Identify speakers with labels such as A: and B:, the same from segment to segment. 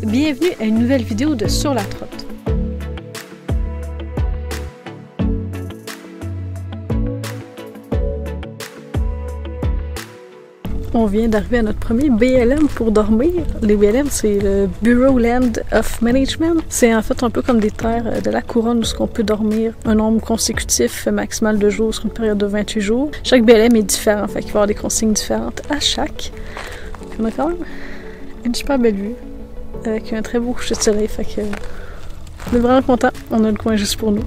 A: Bienvenue à une nouvelle vidéo de Sur la Trotte. On vient d'arriver à notre premier BLM pour dormir. Les BLM, c'est le Bureau Land of Management. C'est en fait un peu comme des terres de la couronne où on peut dormir un nombre consécutif maximal de jours sur une période de 28 jours. Chaque BLM est différent, fait qu'il va y avoir des consignes différentes à chaque. On a quand même une super belle vue avec un très beau coucher de soleil, fait que on est vraiment contents. On a le coin juste pour nous.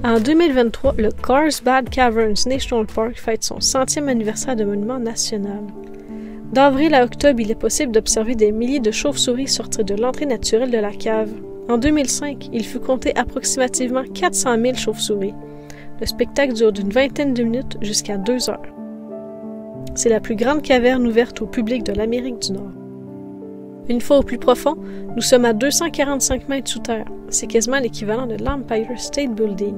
A: En 2023, le Carlsbad Caverns National Park fête son 100e anniversaire de monument national. D'avril à octobre, il est possible d'observer des milliers de chauves-souris sortir de l'entrée naturelle de la cave. En 2005, il fut compté approximativement 400 000 chauves-souris. Le spectacle dure d'une vingtaine de minutes jusqu'à 2 heures. C'est la plus grande caverne ouverte au public de l'Amérique du Nord. Une fois au plus profond, nous sommes à 245 mètres sous terre. C'est quasiment l'équivalent de l'Empire State Building.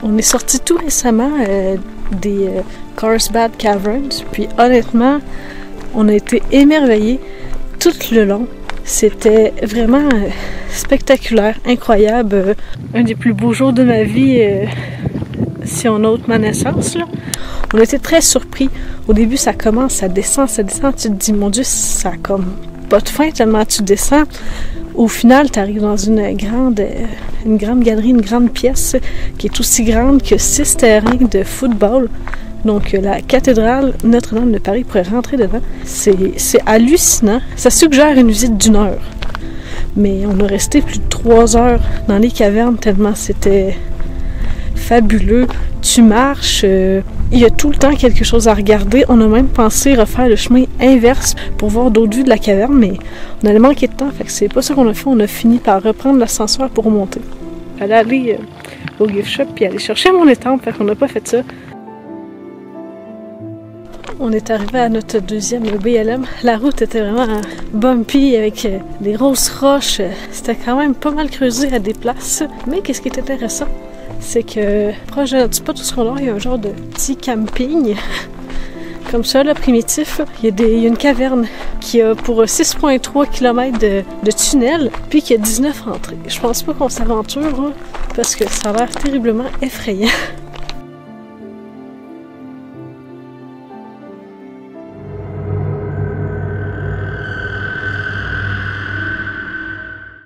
A: On est sorti tout récemment des Carlsbad Caverns, puis honnêtement, on a été émerveillés tout le long. C'était vraiment spectaculaire, incroyable. Un des plus beaux jours de ma vie, si on ôte ma naissance, là. On était très surpris. Au début, ça commence, ça descend. Tu te dis, mon Dieu, ça a comme pas de fin tellement tu descends. Au final, tu arrives dans une grande galerie, une grande pièce qui est aussi grande que 6 terrains de football. Donc, la cathédrale Notre-Dame de Paris pourrait rentrer dedans. C'est hallucinant. Ça suggère une visite d'1 heure. Mais on a resté plus de 3 heures dans les cavernes tellement c'était fabuleux. Tu marches, il y a tout le temps quelque chose à regarder. On a même pensé refaire le chemin inverse pour voir d'autres vues de la caverne, mais on allait manquer de temps, fait que c'est pas ça qu'on a fait. On a fini par reprendre l'ascenseur pour remonter. J'allais aller au gift shop puis aller chercher mon étampe, fait qu'on n'a pas fait ça. On est arrivé à notre deuxième BLM. La route était vraiment bumpy avec des grosses roches. C'était quand même pas mal creusé à des places. Mais qu'est-ce qui est intéressant, c'est que proche de notre spot où ce qu'on a, il y a un genre de petit camping. Comme ça, là, primitif. Il y a une caverne qui a pour 6,3 km de tunnel, puis qui a 19 entrées. Je pense pas qu'on s'aventure, hein, parce que ça a l'air terriblement effrayant.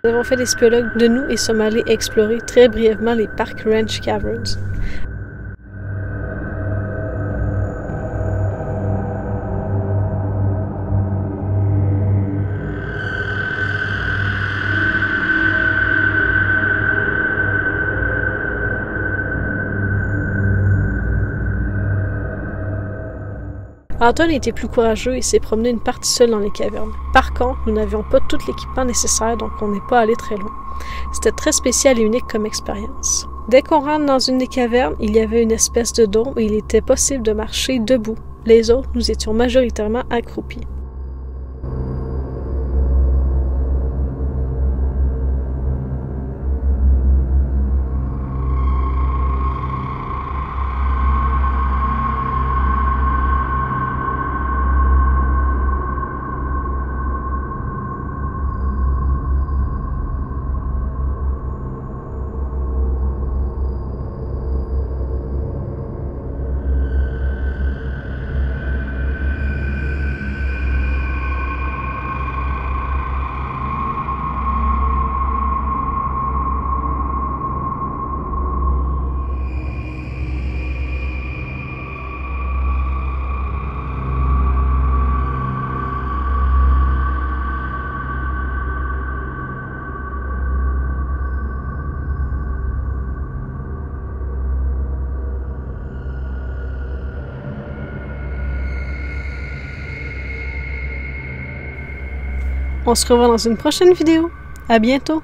A: Nous avons fait des spéologues de nous et sommes allés explorer très brièvement les Park Ranch Caverns. Anton était plus courageux et s'est promené une partie seule dans les cavernes. Par contre, nous n'avions pas tout l'équipement nécessaire, donc on n'est pas allé très loin. C'était très spécial et unique comme expérience. Dès qu'on rentre dans une des cavernes, il y avait une espèce de dôme et il était possible de marcher debout. Les autres, nous étions majoritairement accroupis. On se revoit dans une prochaine vidéo. À bientôt!